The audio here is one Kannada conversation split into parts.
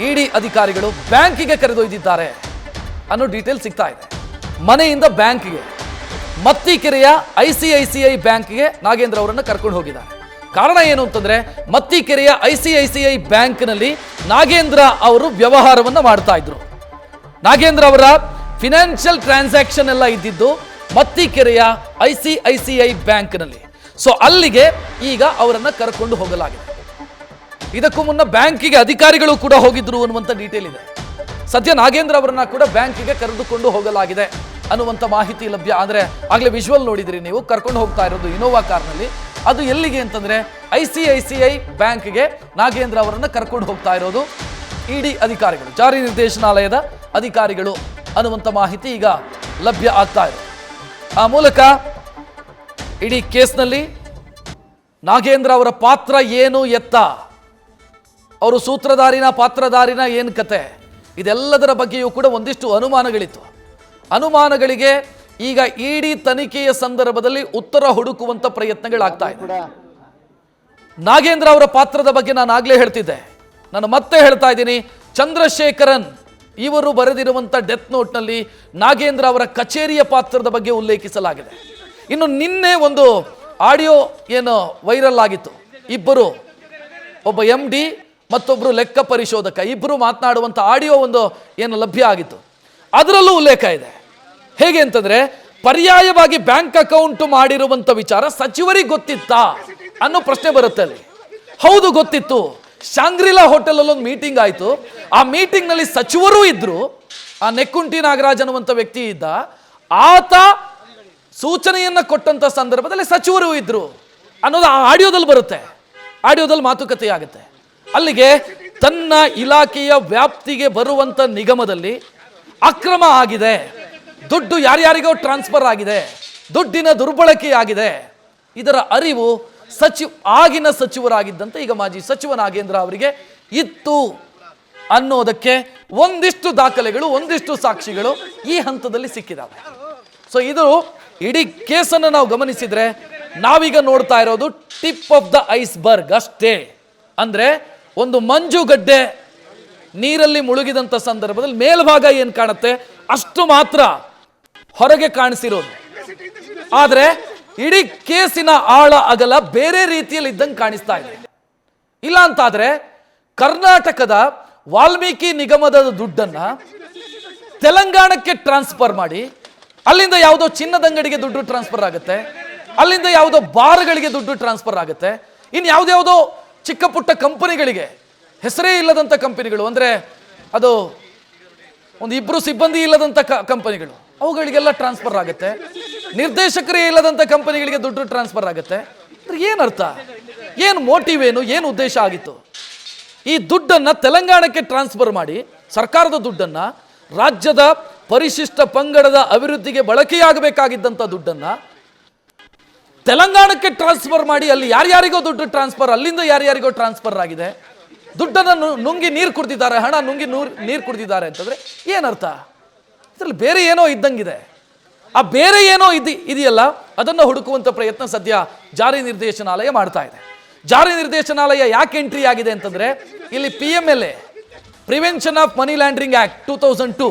ಇಡಿ ಅಧಿಕಾರಿಗಳು ಬ್ಯಾಂಕಿಗೆ ಕರೆದೊಯ್ದಿದ್ದಾರೆ ಅನ್ನೋ ಡೀಟೇಲ್ ಸಿಗ್ತಾ ಇದೆ. ಮನೆಯಿಂದ ಬ್ಯಾಂಕ್ಗೆ, ಮತ್ತಿಕೆರೆಯ ICICI ಬ್ಯಾಂಕ್ಗೆ ನಾಗೇಂದ್ರ ಅವರನ್ನು ಕರ್ಕೊಂಡು ಹೋಗಿದ್ದಾರೆ. ಕಾರಣ ಏನು ಅಂತಂದ್ರೆ, ಮತ್ತಿಕೆರೆಯ ICICI ಬ್ಯಾಂಕ್ನಲ್ಲಿ ನಾಗೇಂದ್ರ ಅವರು ವ್ಯವಹಾರವನ್ನು ಮಾಡ್ತಾ ಇದ್ರು. ನಾಗೇಂದ್ರ ಅವರ ಫಿನಾನ್ಷಿಯಲ್ ಟ್ರಾನ್ಸಾಕ್ಷನ್ ಎಲ್ಲ ಇದ್ದಿದ್ದು ಮತ್ತಿಕೆರೆಯ ICICI ಬ್ಯಾಂಕ್ನಲ್ಲಿ. ಸೊ ಅಲ್ಲಿಗೆ ಈಗ ಅವರನ್ನು ಕರ್ಕೊಂಡು ಹೋಗಲಾಗಿದೆ. ಇದಕ್ಕೂ ಮುನ್ನ ಬ್ಯಾಂಕಿಗೆ ಅಧಿಕಾರಿಗಳು ಕೂಡ ಹೋಗಿದ್ರು ಅನ್ನುವಂಥ ಡೀಟೇಲ್ ಇದೆ. ಸದ್ಯ ನಾಗೇಂದ್ರ ಅವರನ್ನ ಕೂಡ ಬ್ಯಾಂಕಿಗೆ ಕರೆದುಕೊಂಡು ಹೋಗಲಾಗಿದೆ ಅನ್ನುವಂಥ ಮಾಹಿತಿ ಲಭ್ಯ. ಅಂದರೆ ಆಗಲೇ ವಿಜುವಲ್ ನೋಡಿದ್ರಿ ನೀವು, ಕರ್ಕೊಂಡು ಹೋಗ್ತಾ ಇರೋದು ಇನೋವಾ ಕಾರ್ನಲ್ಲಿ. ಅದು ಎಲ್ಲಿಗೆ ಅಂತಂದ್ರೆ ICICI ಬ್ಯಾಂಕ್ಗೆ ನಾಗೇಂದ್ರ ಅವರನ್ನು ಕರ್ಕೊಂಡು ಹೋಗ್ತಾ ಇರೋದು ಇಡಿ ಅಧಿಕಾರಿಗಳು, ಜಾರಿ ನಿರ್ದೇಶನಾಲಯದ ಅಧಿಕಾರಿಗಳು ಅನ್ನುವಂಥ ಮಾಹಿತಿ ಈಗ ಲಭ್ಯ ಆಗ್ತಾ ಇದೆ. ಆ ಮೂಲಕ ಇಡೀ ಕೇಸ್ನಲ್ಲಿ ನಾಗೇಂದ್ರ ಅವರ ಪಾತ್ರ ಏನು ಎತ್ತ, ಅವರು ಸೂತ್ರಧಾರಿನ ಪಾತ್ರಧಾರಿನ ಏನು ಕತೆ, ಇದೆಲ್ಲದರ ಬಗ್ಗೆಯೂ ಕೂಡ ಒಂದಿಷ್ಟು ಅನುಮಾನಗಳಿತ್ತು. ಅನುಮಾನಗಳಿಗೆ ಈಗ ಇಡಿ ತನಿಖೆಯ ಸಂದರ್ಭದಲ್ಲಿ ಉತ್ತರ ಹುಡುಕುವಂತ ಪ್ರಯತ್ನಗಳಾಗ್ತಾ ಇದೆ. ನಾಗೇಂದ್ರ ಅವರ ಪಾತ್ರದ ಬಗ್ಗೆ ನಾನು ಆಗ್ಲೇ ಹೇಳ್ತಿದ್ದೆ, ನಾನು ಮತ್ತೆ ಹೇಳ್ತಾ ಇದ್ದೀನಿ. ಚಂದ್ರಶೇಖರನ್ ಇವರು ಬರೆದಿರುವಂಥ ಡೆತ್ ನೋಟ್ನಲ್ಲಿ ನಾಗೇಂದ್ರ ಅವರ ಕಚೇರಿಯ ಪಾತ್ರದ ಬಗ್ಗೆ ಉಲ್ಲೇಖಿಸಲಾಗಿದೆ. ಇನ್ನು ನಿನ್ನೆ ಒಂದು ಆಡಿಯೋ ಏನು ವೈರಲ್ ಆಗಿತ್ತು, ಇಬ್ಬರು, ಒಬ್ಬ MD ಮತ್ತೊಬ್ಬರು ಲೆಕ್ಕ ಪರಿಶೋಧಕ, ಇಬ್ಬರು ಮಾತನಾಡುವಂಥ ಆಡಿಯೋ ಒಂದು ಏನು ಲಭ್ಯ ಆಗಿತ್ತು. ಅದರಲ್ಲೂ ಉಲ್ಲೇಖ ಇದೆ. ಹೇಗೆ ಅಂತಂದ್ರೆ, ಪರ್ಯಾಯವಾಗಿ ಬ್ಯಾಂಕ್ ಅಕೌಂಟ್ ಮಾಡಿರುವಂಥ ವಿಚಾರ ಸಚಿವರಿಗೆ ಗೊತ್ತಿತ್ತಾ ಅನ್ನೋ ಪ್ರಶ್ನೆ ಬರುತ್ತೆ ಅಲ್ಲಿ. ಹೌದು, ಗೊತ್ತಿತ್ತು. ಶಾಂಗ್ರಿಲಾ ಹೋಟೆಲ್ ಅಲ್ಲಿ ಒಂದು ಮೀಟಿಂಗ್ ಆಯಿತು. ಆ ಮೀಟಿಂಗ್ ನಲ್ಲಿ ಸಚಿವರು ಇದ್ರು. ಆ ನೆಕ್ಕುಂಟಿ ನಾಗರಾಜ್ ಅನ್ನುವಂಥ ವ್ಯಕ್ತಿ ಇದ್ದ, ಆತ ಸೂಚನೆಯನ್ನ ಕೊಟ್ಟಂತ ಸಂದರ್ಭದಲ್ಲಿ ಸಚಿವರು ಇದ್ರು ಅನ್ನೋದು ಆ ಆಡಿಯೋದಲ್ಲಿ ಬರುತ್ತೆ. ಆಡಿಯೋದಲ್ಲಿ ಮಾತುಕತೆ ಆಗುತ್ತೆ. ಅಲ್ಲಿಗೆ ತನ್ನ ಇಲಾಖೆಯ ವ್ಯಾಪ್ತಿಗೆ ಬರುವಂತ ನಿಗಮದಲ್ಲಿ ಅಕ್ರಮ ಆಗಿದೆ, ದುಡ್ಡು ಯಾರ್ಯಾರಿಗೋ ಟ್ರಾನ್ಸ್ಫರ್ ಆಗಿದೆ, ದುಡ್ಡಿನ ದುರ್ಬಳಕೆ ಆಗಿದೆ, ಇದರ ಅರಿವು ಆಗಿನ ಸಚಿವರಾಗಿದ್ದಂತೆ ಈಗ ಮಾಜಿ ಸಚಿವ ನಾಗೇಂದ್ರ ಅವರಿಗೆ ಇತ್ತು ಅನ್ನೋದಕ್ಕೆ ಒಂದಿಷ್ಟು ದಾಖಲೆಗಳು, ಒಂದಿಷ್ಟು ಸಾಕ್ಷಿಗಳು ಈ ಹಂತದಲ್ಲಿ ಸಿಕ್ಕಿದಾವೆ. ಸೊ ಇದು ಇಡೀ ಕೇಸನ್ನು ನಾವು ಗಮನಿಸಿದ್ರೆ ನಾವೀಗ ನೋಡ್ತಾ ಇರೋದು ಟಿಪ್ ಆಫ್ ದ ಐಸ್ಬರ್ಗ್ ಅಷ್ಟೇ. ಅಂದ್ರೆ ಒಂದು ಮಂಜುಗಡ್ಡೆ ನೀರಲ್ಲಿ ಮುಳುಗಿದಂತ ಸಂದರ್ಭದಲ್ಲಿ ಮೇಲ್ಭಾಗ ಏನ್ ಕಾಣುತ್ತೆ ಅಷ್ಟು ಮಾತ್ರ ಹೊರಗೆ ಕಾಣಿಸಿರೋದು. ಆದ್ರೆ ಇಡೀ ಕೇಸಿನ ಆಳ ಅಗಲ ಬೇರೆ ರೀತಿಯಲ್ಲಿ ಇದ್ದಂಗೆ ಕಾಣಿಸ್ತಾ ಇದೆ. ಇಲ್ಲ ಅಂತಾದ್ರೆ ಕರ್ನಾಟಕದ ವಾಲ್ಮೀಕಿ ನಿಗಮದ ದುಡ್ಡನ್ನ ತೆಲಂಗಾಣಕ್ಕೆ ಟ್ರಾನ್ಸ್ಫರ್ ಮಾಡಿ, ಅಲ್ಲಿಂದ ಯಾವುದೋ ಚಿನ್ನದ ಅಂಗಡಿಗೆ ದುಡ್ಡು ಟ್ರಾನ್ಸ್ಫರ್ ಆಗುತ್ತೆ, ಅಲ್ಲಿಂದ ಯಾವುದೋ ಬಾರ್ಗಳಿಗೆ ದುಡ್ಡು ಟ್ರಾನ್ಸ್ಫರ್ ಆಗುತ್ತೆ, ಇನ್ನು ಯಾವುದ್ಯಾವುದೋ ಚಿಕ್ಕ ಪುಟ್ಟ ಕಂಪನಿಗಳಿಗೆ, ಹೆಸರೇ ಇಲ್ಲದಂಥ ಕಂಪನಿಗಳು, ಅಂದರೆ ಅದು ಒಂದು ಇಬ್ಬರು ಸಿಬ್ಬಂದಿ ಇಲ್ಲದಂಥ ಕಂಪನಿಗಳು, ಅವುಗಳಿಗೆಲ್ಲ ಟ್ರಾನ್ಸ್ಫರ್ ಆಗುತ್ತೆ. ನಿರ್ದೇಶಕರೇ ಇಲ್ಲದಂಥ ಕಂಪನಿಗಳಿಗೆ ದುಡ್ಡು ಟ್ರಾನ್ಸ್ಫರ್ ಆಗುತ್ತೆ. ಅಂದ್ರೆ ಏನರ್ಥ, ಏನು ಮೋಟಿವ್, ಏನು ಉದ್ದೇಶ ಆಗಿತ್ತು? ಈ ದುಡ್ಡನ್ನು ತೆಲಂಗಾಣಕ್ಕೆ ಟ್ರಾನ್ಸ್ಫರ್ ಮಾಡಿ, ಸರ್ಕಾರದ ದುಡ್ಡನ್ನು ರಾಜ್ಯದ ಪರಿಶಿಷ್ಟ ಪಂಗಡದ ಅಭಿವೃದ್ಧಿಗೆ ಬಳಕೆಯಾಗಬೇಕಾಗಿದ್ದಂಥ ದುಡ್ಡನ್ನು ತೆಲಂಗಾಣಕ್ಕೆ ಟ್ರಾನ್ಸ್ಫರ್ ಮಾಡಿ, ಅಲ್ಲಿ ಯಾರ್ಯಾರಿಗೋ ದುಡ್ಡು ಟ್ರಾನ್ಸ್ಫರ್, ಅಲ್ಲಿಂದ ಯಾರ್ಯಾರಿಗೋ ಟ್ರಾನ್ಸ್ಫರ್ ಆಗಿದೆ, ದುಡ್ಡನ್ನು ನುಂಗಿ ನೀರು ಕುಡ್ದಿದ್ದಾರೆ, ಹಣ ನುಂಗಿ ನೀರು ಕುಡ್ದಿದ್ದಾರೆ ಅಂತಂದ್ರೆ ಏನರ್ಥ? ಇದರಲ್ಲಿ ಬೇರೆ ಏನೋ ಇದ್ದಂಗಿದೆ. ಆ ಬೇರೆ ಏನೋ ಇದೆಯಲ್ಲ, ಅದನ್ನು ಹುಡುಕುವಂಥ ಪ್ರಯತ್ನ ಸದ್ಯ ಜಾರಿ ನಿರ್ದೇಶನಾಲಯ ಮಾಡ್ತಾ ಇದೆ. ಜಾರಿ ನಿರ್ದೇಶನಾಲಯ ಯಾಕೆ ಎಂಟ್ರಿ ಆಗಿದೆ ಅಂತಂದ್ರೆ, ಇಲ್ಲಿ PMLA, prevention of money laundering act 2002,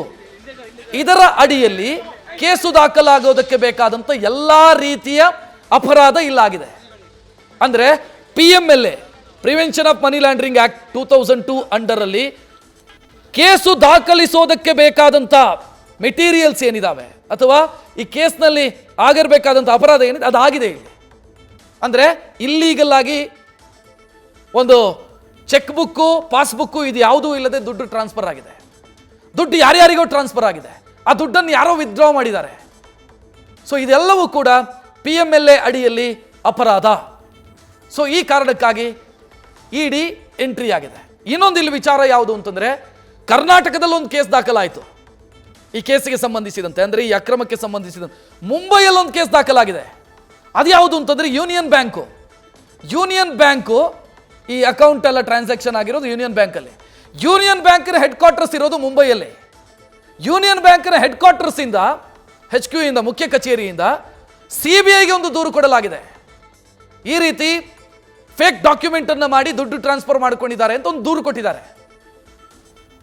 ಇದರ ಅಡಿಯಲ್ಲಿ ಕೇಸು ದಾಖಲಾಗೋದಕ್ಕೆ ಬೇಕಾದಂಥ ಎಲ್ಲಾ ರೀತಿಯ ಅಪರಾಧ ಇಲ್ಲಾಗಿದೆ. ಅಂದ್ರೆ PMLA, prevention of money laundering act 2002 under ಅಲ್ಲಿ ಕೇಸು ದಾಖಲಿಸೋದಕ್ಕೆ ಬೇಕಾದಂಥ ಮೆಟೀರಿಯಲ್ಸ್ ಏನಿದಾವೆ, ಅಥವಾ ಈ ಕೇಸ್ನಲ್ಲಿ ಆಗಿರಬೇಕಾದಂಥ ಅಪರಾಧ ಏನಿದೆ ಅದಾಗಿದೆ ಇಲ್ಲಿ. ಅಂದರೆ ಇಲ್ಲೀಗಲ್ ಆಗಿ ಒಂದು ಚೆಕ್ ಬುಕ್ಕು, ಪಾಸ್ಬುಕ್ಕು ಇದು ಯಾವುದೂ ಇಲ್ಲದೆ ದುಡ್ಡು ಟ್ರಾನ್ಸ್ಫರ್ ಆಗಿದೆ, ದುಡ್ಡು ಯಾರ್ಯಾರಿಗೋ ಟ್ರಾನ್ಸ್ಫರ್ ಆಗಿದೆ, ಆ ದುಡ್ಡನ್ನು ಯಾರೋ ವಿತ್ಡ್ರಾ ಮಾಡಿದ್ದಾರೆ. ಸೊ ಇದೆಲ್ಲವೂ ಕೂಡ PMLA ಅಡಿಯಲ್ಲಿ ಅಪರಾಧ. ಸೊ ಈ ಕಾರಣಕ್ಕಾಗಿ ಇಡಿ ಎಂಟ್ರಿ ಆಗಿದೆ. ಇನ್ನೊಂದು ಇಲ್ಲಿ ವಿಚಾರ ಯಾವುದು ಅಂತಂದ್ರೆ, ಕರ್ನಾಟಕದಲ್ಲಿ ಒಂದು ಕೇಸ್ ದಾಖಲಾಯಿತು ಈ ಕೇಸಿಗೆ ಸಂಬಂಧಿಸಿದಂತೆ, ಅಂದರೆ ಈ ಅಕ್ರಮಕ್ಕೆ ಸಂಬಂಧಿಸಿದಂತೆ. ಮುಂಬೈಯಲ್ಲಿ ಒಂದು ಕೇಸ್ ದಾಖಲಾಗಿದೆ. ಅದು ಯಾವುದು ಅಂತಂದ್ರೆ ಯೂನಿಯನ್ ಬ್ಯಾಂಕು. ಯೂನಿಯನ್ ಬ್ಯಾಂಕು ಈ ಅಕೌಂಟ್ ಎಲ್ಲ ಟ್ರಾನ್ಸಾಕ್ಷನ್ ಆಗಿರೋದು ಯೂನಿಯನ್ ಬ್ಯಾಂಕಲ್ಲಿ. ಯೂನಿಯನ್ ಬ್ಯಾಂಕಿನ ಹೆಡ್ ಕ್ವಾರ್ಟರ್ಸ್ ಇರೋದು ಮುಂಬೈಯಲ್ಲಿ. ಯೂನಿಯನ್ ಬ್ಯಾಂಕಿನ ಹೆಡ್ ಕ್ವಾರ್ಟರ್ಸ್ ಇಂದ, HQ ಇಂದ, ಮುಖ್ಯ ಕಚೇರಿಯಿಂದ CBIಗೆ ಒಂದು ದೂರು ಕೊಡಲಾಗಿದೆ. ಈ ರೀತಿ ಫೇಕ್ ಡಾಕ್ಯುಮೆಂಟ್ ಅನ್ನು ಮಾಡಿ ದುಡ್ಡು ಟ್ರಾನ್ಸ್ಫರ್ ಮಾಡಿಕೊಂಡಿದ್ದಾರೆ ಅಂತ ಒಂದು ದೂರು ಕೊಟ್ಟಿದ್ದಾರೆ.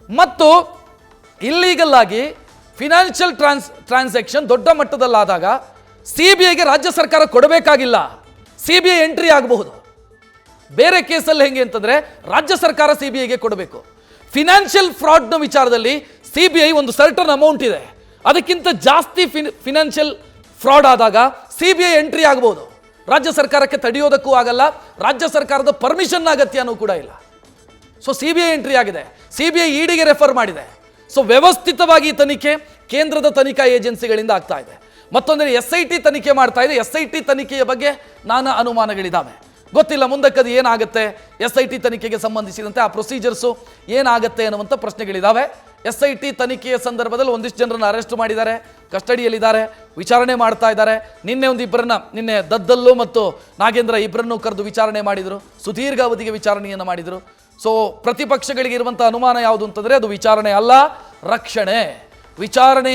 ಮತ್ತು ಇಲ್ಲೀಗಲ್ ಆಗಿ ಫಿನಾನ್ಷಿಯಲ್ ಟ್ರಾನ್ಸಾಕ್ಷನ್ ದೊಡ್ಡ ಮಟ್ಟದಲ್ಲಾದಾಗ CBIಗೆ ರಾಜ್ಯ ಸರ್ಕಾರ ಕೊಡಬೇಕಾಗಿಲ್ಲ, CBI ಎಂಟ್ರಿ ಆಗಬಹುದು. ಬೇರೆ ಕೇಸಲ್ಲಿ ಹೆಂಗೆ ಅಂತಂದ್ರೆ ರಾಜ್ಯ ಸರ್ಕಾರ CBIಗೆ ಕೊಡಬೇಕು. ಫಿನಾನ್ಷಿಯಲ್ ಫ್ರಾಡ್ನ ವಿಚಾರದಲ್ಲಿ CBI ಒಂದು ಸರ್ಟನ್ ಅಮೌಂಟ್ ಇದೆ, ಅದಕ್ಕಿಂತ ಜಾಸ್ತಿ ಫಿನಾನ್ಷಿಯಲ್ ಫ್ರಾಡ್ ಆದಾಗ CBI ಎಂಟ್ರಿ ಆಗಬಹುದು. ರಾಜ್ಯ ಸರ್ಕಾರಕ್ಕೆ ತಡೆಯೋದಕ್ಕೂ ಆಗಲ್ಲ, ರಾಜ್ಯ ಸರ್ಕಾರದ ಪರ್ಮಿಷನ್ ಅಗತ್ಯನೂ ಕೂಡ ಇಲ್ಲ. ಸೊ CBI ಎಂಟ್ರಿ ಆಗಿದೆ, CBI EDಗೆ ರೆಫರ್ ಮಾಡಿದೆ. ಸೊ ವ್ಯವಸ್ಥಿತವಾಗಿ ತನಿಖೆ ಕೇಂದ್ರದ ತನಿಖಾ ಏಜೆನ್ಸಿಗಳಿಂದ ಆಗ್ತಾ ಇದೆ. ಮತ್ತೊಂದರೆ SIT ತನಿಖೆ ಮಾಡ್ತಾ ಇದೆ. SIT ತನಿಖೆಯ ಬಗ್ಗೆ ನಾನಾ ಅನುಮಾನಗಳಿದ್ದಾವೆ, ಗೊತ್ತಿಲ್ಲ ಮುಂದಕ್ಕೆ ಅದು ಏನಾಗುತ್ತೆ. SIT ತನಿಖೆಗೆ ಸಂಬಂಧಿಸಿದಂತೆ ಆ ಪ್ರೊಸೀಜರ್ಸು ಏನಾಗುತ್ತೆ ಅನ್ನುವಂಥ ಪ್ರಶ್ನೆಗಳಿದ್ದಾವೆ. SIT ತನಿಖೆಯ ಸಂದರ್ಭದಲ್ಲಿ ಒಂದಿಷ್ಟು ಜನರನ್ನು ಅರೆಸ್ಟ್ ಮಾಡಿದ್ದಾರೆ, ಕಸ್ಟಡಿಯಲ್ಲಿದ್ದಾರೆ, ವಿಚಾರಣೆ ಮಾಡ್ತಾ ಇದ್ದಾರೆ. ನಿನ್ನೆ ದದ್ದಲ್ಲು ಮತ್ತು ನಾಗೇಂದ್ರ ಇಬ್ಬರನ್ನು ಕರೆದು ವಿಚಾರಣೆ ಮಾಡಿದರು, ಸುದೀರ್ಘ ಅವಧಿಗೆ ವಿಚಾರಣೆಯನ್ನು ಮಾಡಿದರು. ಸೊ ಪ್ರತಿಪಕ್ಷಗಳಿಗೆ ಇರುವಂಥ ಅನುಮಾನ ಯಾವುದು ಅಂತಂದರೆ ಅದು ವಿಚಾರಣೆ ಅಲ್ಲ, ರಕ್ಷಣೆ. ವಿಚಾರಣೆ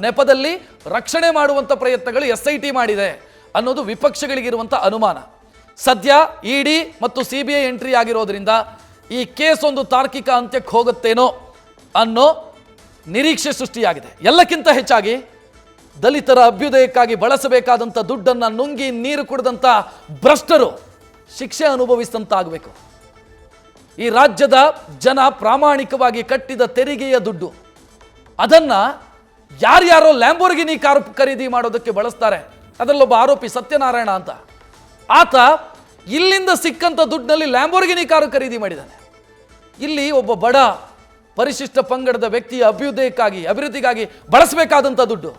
ನೆಪದಲ್ಲಿ ರಕ್ಷಣೆ ಮಾಡುವಂಥ ಪ್ರಯತ್ನಗಳು SIT ಮಾಡಿದೆ ಅನ್ನೋದು ವಿಪಕ್ಷಗಳಿಗಿರುವಂಥ ಅನುಮಾನ. ಸದ್ಯ ED ಮತ್ತು CBI ಎಂಟ್ರಿ ಆಗಿರೋದ್ರಿಂದ ಈ ಕೇಸ್ ಒಂದು ತಾರ್ಕಿಕ ಅಂತ್ಯಕ್ಕೆ ಹೋಗುತ್ತೇನೋ ಅನ್ನೋ ನಿರೀಕ್ಷೆ ಸೃಷ್ಟಿಯಾಗಿದೆ. ಎಲ್ಲಕ್ಕಿಂತ ಹೆಚ್ಚಾಗಿ ದಲಿತರ ಅಭ್ಯುದಯಕ್ಕಾಗಿ ಬಳಸಬೇಕಾದಂಥ ದುಡ್ಡನ್ನು ನುಂಗಿ ನೀರು ಕುಡಿದಂಥ ಭ್ರಷ್ಟರು ಶಿಕ್ಷೆ ಅನುಭವಿಸಿದಂತಾಗಬೇಕು. ಈ ರಾಜ್ಯದ ಜನ ಪ್ರಾಮಾಣಿಕವಾಗಿ ಕಟ್ಟಿದ ತೆರಿಗೆಯ ದುಡ್ಡು, ಅದನ್ನು ಯಾರ್ಯಾರೋ ಲ್ಯಾಂಬೋರ್ಗಿನಿ ಕಾರು ಖರೀದಿ ಮಾಡೋದಕ್ಕೆ ಬಳಸ್ತಾರೆ. ಅದರಲ್ಲೊಬ್ಬ ಆರೋಪಿ ಸತ್ಯನಾರಾಯಣ ಅಂತ, ಆತ ಇಲ್ಲಿಂದ ಸಿಕ್ಕಂಥ ದುಡ್ಡಿನಲ್ಲಿ ಲ್ಯಾಂಬೋರ್ಗಿನಿ ಕಾರು ಖರೀದಿ ಮಾಡಿದ್ದಾನೆ. ಇಲ್ಲಿ ಒಬ್ಬ ಬಡ ಪರಿಶಿಷ್ಟ ಪಂಗಡದ ವ್ಯಕ್ತಿಯ ಅಭಿವೃದ್ಧಿಗಾಗಿ ಬಳಸಬೇಕಾದಂಥ ದುಡ್ಡು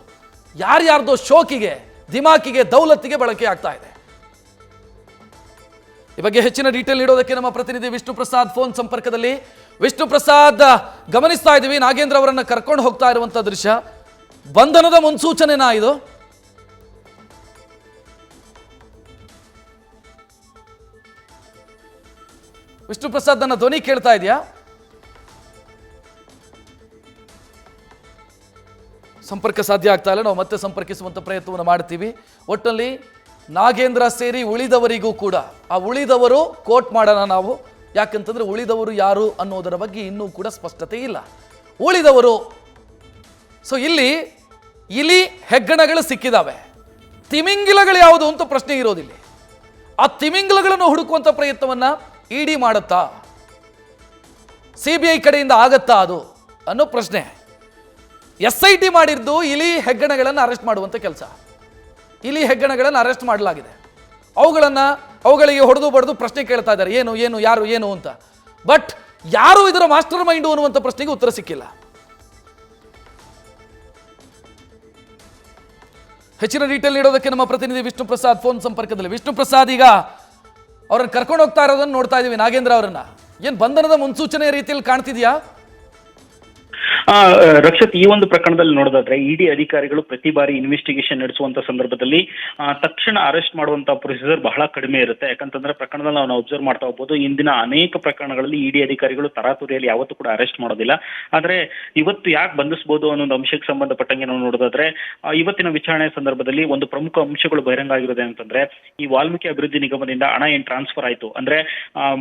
ಯಾರ್ಯಾರ್ದೋ ಶೋಕಿಗೆ, ದಿಮಾಕಿಗೆ, ದೌಲತ್ತಿಗೆ ಬಳಕೆ ಆಗ್ತಾ ಇದೆ. ಈ ಬಗ್ಗೆ ಹೆಚ್ಚಿನ ಡೀಟೇಲ್ ನೀಡೋದಕ್ಕೆ ನಮ್ಮ ಪ್ರತಿನಿಧಿ ವಿಷ್ಣು ಪ್ರಸಾದ್ ಫೋನ್ ಸಂಪರ್ಕದಲ್ಲಿ. ವಿಷ್ಣು ಪ್ರಸಾದ್, ಗಮನಿಸ್ತಾ ಇದ್ದೀವಿ ನಾಗೇಂದ್ರ ಅವರನ್ನು ಕರ್ಕೊಂಡು ಹೋಗ್ತಾ ಇರುವಂಥ ದೃಶ್ಯ, ಬಂಧನದ ಮುನ್ಸೂಚನೆನಾ ಇದು? ವಿಷ್ಣು ಪ್ರಸಾದ್, ನನ್ನ ಧ್ವನಿ ಕೇಳ್ತಾ ಇದೆಯಾ? ಸಂಪರ್ಕ ಸಾಧ್ಯ ಆಗ್ತಾ ಇಲ್ಲ, ನಾವು ಮತ್ತೆ ಸಂಪರ್ಕಿಸುವಂಥ ಪ್ರಯತ್ನವನ್ನು ಮಾಡ್ತೀವಿ. ಒಟ್ಟಲ್ಲಿ ನಾಗೇಂದ್ರ ಸೇರಿ ಉಳಿದವರಿಗೂ ಕೂಡ, ಆ ಉಳಿದವರು ಕೋಟ್ ಮಾಡೋಣ ನಾವು, ಯಾಕಂತಂದ್ರೆ ಉಳಿದವರು ಯಾರು ಅನ್ನೋದರ ಬಗ್ಗೆ ಇನ್ನೂ ಕೂಡ ಸ್ಪಷ್ಟತೆ ಇಲ್ಲ. ಉಳಿದವರು, ಸೊ ಇಲ್ಲಿ ಇಲಿ ಹೆಗ್ಗಣಗಳು ಸಿಕ್ಕಿದಾವೆ, ತಿಮಿಂಗಿಲಗಳು ಯಾವುದು ಅಂತ ಪ್ರಶ್ನೆ ಇರೋದಿಲ್ಲ. ಆ ತಿಮಿಂಗಿಲಗಳನ್ನು ಹುಡುಕುವಂಥ ಪ್ರಯತ್ನವನ್ನ ED ಮಾಡುತ್ತಾ, CBI ಕಡೆಯಿಂದ ಆಗತ್ತಾ ಅದು ಅನ್ನೋ ಪ್ರಶ್ನೆ. SIT ಮಾಡಿದ್ದು ಇಲಿ ಹೆಗ್ಗಣಗಳನ್ನು ಅರೆಸ್ಟ್ ಮಾಡುವಂಥ ಕೆಲಸ. ಇಲಿ ಹೆಗ್ಗಣಗಳನ್ನು ಅರೆಸ್ಟ್ ಮಾಡಲಾಗಿದೆ, ಅವುಗಳಿಗೆ ಹೊಡೆದು ಬಡಿದು ಪ್ರಶ್ನೆ ಕೇಳ್ತಾ ಇದ್ದಾರೆ, ಏನು ಏನು ಯಾರು ಏನು ಅಂತ. ಬಟ್ ಯಾರು ಇದರ ಮಾಸ್ಟರ್ ಮೈಂಡು ಅನ್ನುವಂಥ ಪ್ರಶ್ನೆಗೆ ಉತ್ತರ ಸಿಕ್ಕಿಲ್ಲ. ಹೆಚ್ಚಿನ ಡೀಟೇಲ್ ನೀಡೋದಕ್ಕೆ ನಮ್ಮ ಪ್ರತಿನಿಧಿ ವಿಷ್ಣು ಪ್ರಸಾದ್ ಫೋನ್ ಸಂಪರ್ಕದಲ್ಲಿ. ವಿಷ್ಣು ಪ್ರಸಾದ್, ಈಗ ಅವ್ರನ್ನ ಕರ್ಕೊಂಡು ಹೋಗ್ತಾ ಇರೋದನ್ನು ನೋಡ್ತಾ ಇದೀವಿ, ನಾಗೇಂದ್ರ ಅವರನ್ನ. ಏನು ಬಂಧನದ ಮುನ್ಸೂಚನೆ ರೀತಿಯಲ್ಲಿ ಕಾಣ್ತಿದ್ಯಾ? ರಕ್ಷತ್, ಈ ಒಂದು ಪ್ರಕರಣದಲ್ಲಿ ನೋಡೋದಾದ್ರೆ ED ಅಧಿಕಾರಿಗಳು ಪ್ರತಿ ಬಾರಿ ಇನ್ವೆಸ್ಟಿಗೇಷನ್ ನಡೆಸುವಂತ ಸಂದರ್ಭದಲ್ಲಿ ತಕ್ಷಣ ಅರೆಸ್ಟ್ ಮಾಡುವಂತ ಪ್ರೊಸೀಜರ್ ಬಹಳ ಕಡಿಮೆ ಇರುತ್ತೆ. ಯಾಕಂತಂದ್ರೆ ಪ್ರಕರಣದಲ್ಲಿ ನಾವು ಅಬ್ಸರ್ವ್ ಮಾಡ್ತಾ ಹೋಗ್ಬೋದು, ಇಂದಿನ ಅನೇಕ ಪ್ರಕರಣಗಳಲ್ಲಿ ED ಅಧಿಕಾರಿಗಳು ತರಾತುರಿಯಲ್ಲಿ ಯಾವತ್ತೂ ಕೂಡ ಅರೆಸ್ಟ್ ಮಾಡೋದಿಲ್ಲ. ಆದ್ರೆ ಇವತ್ತು ಯಾಕೆ ಬಂಧಿಸಬಹುದು ಅನ್ನೋ ಒಂದು ಅಂಶಕ್ಕೆ ಸಂಬಂಧಪಟ್ಟಂಗೆ ನಾವು ನೋಡೋದಾದ್ರೆ, ಇವತ್ತಿನ ವಿಚಾರಣೆ ಸಂದರ್ಭದಲ್ಲಿ ಒಂದು ಪ್ರಮುಖ ಅಂಶಗಳು ಬಹಿರಂಗ ಆಗಿರೋದೆ ಅಂತಂದ್ರೆ, ಈ ವಾಲ್ಮೀಕಿ ಅಭಿವೃದ್ಧಿ ನಿಗಮದಿಂದ ಹಣ ಏನ್ ಟ್ರಾನ್ಸ್ಫರ್ ಆಯ್ತು ಅಂದ್ರೆ,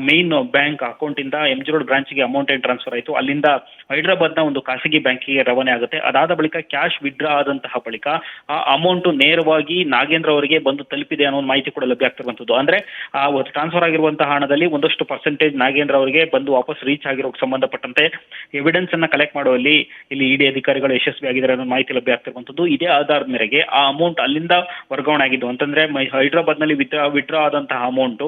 ಮೇನ್ ಬ್ಯಾಂಕ್ ಅಕೌಂಟ್ ಇಂದ MG ರೋಡ್ ಬ್ರಾಂಚ್ಗೆ ಅಮೌಂಟ್ ಏನ್ ಟ್ರಾನ್ಸ್ಫರ್ ಆಯ್ತು, ಅಲ್ಲಿಂದ ಹೈದರಾಬಾದ್ನ ಒಂದು ಖಾಸಗಿ ಬ್ಯಾಂಕಿಗೆ ರವಾನೆ ಆಗುತ್ತೆ. ಅದಾದ ಬಳಿಕ ಕ್ಯಾಶ್ ವಿಡ್ರಾ ಆದಂತಹ ಬಳಿಕ ಆ ಅಮೌಂಟ್ ನೇರವಾಗಿ ನಾಗೇಂದ್ರ ಅವರಿಗೆ ಬಂದು ತಲುಪಿದೆ ಅನ್ನೋ ಮಾಹಿತಿ ಕೂಡ ಲಭ್ಯ ಆಗ್ತಿರುವಂತದ್ದು. ಅಂದ್ರೆ ಆ ಟ್ರಾನ್ಸ್ಫರ್ ಆಗಿರುವಂತಹ ಹಣದಲ್ಲಿ ಒಂದಷ್ಟು ಪರ್ಸೆಂಟೇಜ್ ನಾಗೇಂದ್ರ ಅವರಿಗೆ ಬಂದು ವಾಪಸ್ ರೀಚ್ ಆಗಿರೋಕೆ ಸಂಬಂಧಪಟ್ಟಂತೆ ಎವಿಡೆನ್ಸ್ ಅನ್ನ ಕಲೆಕ್ಟ್ ಮಾಡುವಲ್ಲಿ ಇಲ್ಲಿ ED ಅಧಿಕಾರಿಗಳು ಯಶಸ್ವಿಯಾಗಿದ್ದಾರೆ ಅನ್ನೋ ಮಾಹಿತಿ ಲಭ್ಯ ಆಗ್ತಿರುವಂತದ್ದು. ಇದೇ ಆಧಾರದ ಮೇರೆಗೆ ಆ ಅಮೌಂಟ್ ಅಲ್ಲಿಂದ ವರ್ಗಾವಣೆ ಆಗಿದ್ದು ಅಂತಂದ್ರೆ, ಹೈದರಾಬಾದ್ ನಲ್ಲಿ ವಿಡ್ರಾ ಆದಂತಹ ಅಮೌಂಟ್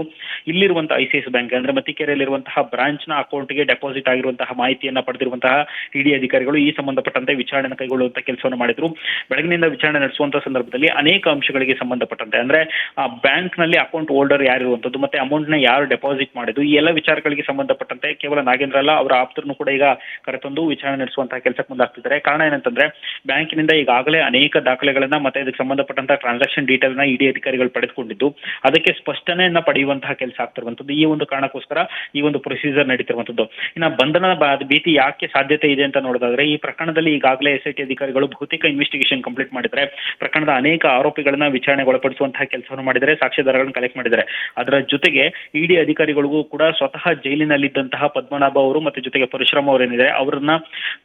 ಇಲ್ಲಿರುವಂತಹ ICICI ಬ್ಯಾಂಕ್ ಅಂದ್ರೆ ಮತ್ತಿಕೆರೆಯಲ್ಲಿರುವಂತಹ ಬ್ರಾಂಚ್ ನ ಅಕೌಂಟ್ಗೆ ಡೆಪಾಸಿಟ್ ಆಗಿರುವಂತಹ ಮಾಹಿತಿಯನ್ನ ಪಡೆದಿರುವಂತಹ ED ಅಧಿಕಾರಿಗಳು ಈ ಸಂಬಂಧಪಟ್ಟಂತೆ ವಿಚಾರಣೆ ಕೈಗೊಳ್ಳುವಂತ ಕೆಲಸವನ್ನು ಮಾಡಿದ್ರು. ಬೆಳಗಿನಿಂದ ವಿಚಾರಣೆ ನಡೆಸುವಂತಹ ಸಂದರ್ಭದಲ್ಲಿ ಅನೇಕ ಅಂಶಗಳಿಗೆ ಸಂಬಂಧಪಟ್ಟಂತೆ ಅಂದ್ರೆ, ಆ ಬ್ಯಾಂಕ್ ನಲ್ಲಿ ಅಕೌಂಟ್ ಹೋಲ್ಡರ್ ಯಾರಿರುವಂತದ್ದು, ಮತ್ತೆ ಅಮೌಂಟ್ ನ ಯಾರು ಡೆಪಾಸಿಟ್ ಮಾಡಿದ್ದು, ಈ ಎಲ್ಲ ವಿಚಾರಗಳಿಗೆ ಸಂಬಂಧಪಟ್ಟಂತೆ ಕೇವಲ ನಾಗೇಂದ್ರ ಅಲ್ಲ, ಅವರ ಆಪ್ತರನ್ನು ಕೂಡ ಈಗ ಕರೆತಂದು ವಿಚಾರಣೆ ನಡೆಸುವಂತಹ ಕೆಲಸಕ್ಕೆ ಮುಂದಾಗ್ತಿದ್ದಾರೆ. ಕಾರಣ ಏನಂತಂದ್ರೆ, ಬ್ಯಾಂಕಿನಿಂದ ಈಗಾಗಲೇ ಅನೇಕ ದಾಖಲೆಗಳನ್ನ ಮತ್ತೆ ಇದಕ್ಕೆ ಸಂಬಂಧಪಟ್ಟಂತಹ ಟ್ರಾನ್ಸಾಕ್ಷನ್ ಡೀಟೇಲ್ ನ ED ಅಧಿಕಾರಿಗಳು ಪಡೆದುಕೊಂಡಿದ್ದು, ಅದಕ್ಕೆ ಸ್ಪಷ್ಟನೆಯನ್ನ ಪಡೆಯುವಂತಹ ಕೆಲಸ ಆಗ್ತಿರುವಂತದ್ದು. ಈ ಒಂದು ಕಾರಣಕ್ಕೋಸ್ಕರ ಈ ಒಂದು ಪ್ರೊಸೀಜರ್ ನಡೀತಿರುವಂತದ್ದು. ಇನ್ನ ಬಂಧನ ಭೀತಿ ಯಾಕೆ ಸಾಧ್ಯತೆ ಇದೆ ಅಂತ ನೋಡೋದಾದ್ರೆ ಈ ಪ್ರಕರಣದಲ್ಲಿ ಈಗಾಗಲೇ SIT ಅಧಿಕಾರಿಗಳು ಬಹುತೇಕ ಇನ್ವೆಸ್ಟಿಗೇಷನ್ ಕಂಪ್ಲೀಟ್ ಮಾಡಿದ್ದಾರೆ. ಪ್ರಕರಣದ ಅನೇಕ ಆರೋಪಿಗಳನ್ನ ವಿಚಾರಣೆಗೆ ಒಳಪಡಿಸುವಂತಹ ಕೆಲಸವನ್ನು ಮಾಡಿದ್ದಾರೆ, ಸಾಕ್ಷ್ಯಾಧಾರಗಳನ್ನು ಕಲೆಕ್ಟ್ ಮಾಡಿದ್ದಾರೆ. ಅದರ ಜೊತೆಗೆ ಇಡಿ ಅಧಿಕಾರಿಗಳಿಗೂ ಕೂಡ ಸ್ವತಃ ಜೈಲಿನಲ್ಲಿದ್ದಂತಹ ಪದ್ಮನಾಭ ಅವರು ಮತ್ತೆ ಜೊತೆಗೆ ಪರಶುರಾಮ್ ಅವರೇನಿದೆ ಅವರನ್ನ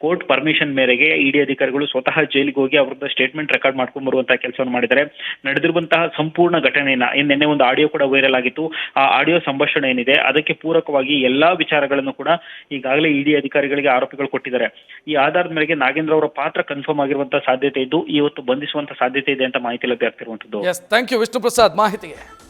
ಕೋರ್ಟ್ ಪರ್ಮಿಷನ್ ಮೇರೆಗೆ ಇಡಿ ಅಧಿಕಾರಿಗಳು ಸ್ವತಃ ಜೈಲಿಗೆ ಹೋಗಿ ಅವರದ್ದು ಸ್ಟೇಟ್ಮೆಂಟ್ ರೆಕಾರ್ಡ್ ಮಾಡ್ಕೊಂಡು ಬರುವಂತಹ ಕೆಲಸವನ್ನು ಮಾಡಿದ್ದಾರೆ. ನಡೆದಿರುವಂತಹ ಸಂಪೂರ್ಣ ಘಟನೆಯನ್ನ ನಿನ್ನೆ ಒಂದು ಆಡಿಯೋ ಕೂಡ ವೈರಲ್ ಆಗಿತ್ತು. ಆ ಆಡಿಯೋ ಸಂಭಾಷಣೆ ಏನಿದೆ ಅದಕ್ಕೆ ಪೂರಕವಾಗಿ ಎಲ್ಲಾ ವಿಚಾರಗಳನ್ನು ಕೂಡ ಈಗಾಗಲೇ ಇಡಿ ಅಧಿಕಾರಿಗಳಿಗೆ ಆರೋಪಿಗಳು ಕೊಟ್ಟಿದ್ದಾರೆ. ಈ ಆಧಾರದ ಮೇರೆಗೆ ನಾಗೇಂದ್ರ ಅವರ ಪಾತ್ರ ಕನ್ಫರ್ಮ್ ಆಗಿರುವಂತಹ ಸಾಧ್ಯತೆ ಇದ್ದು ಇವತ್ತು ಬಂಧಿಸುವಂತ ಸಾಧ್ಯತೆ ಇದೆ ಅಂತ ಮಾಹಿತಿ ಲಭ್ಯ ಆಗ್ತಿರುವಂತದ್ದು. Yes, thank you Vishnu Prasad ಮಾಹಿತಿಗೆ.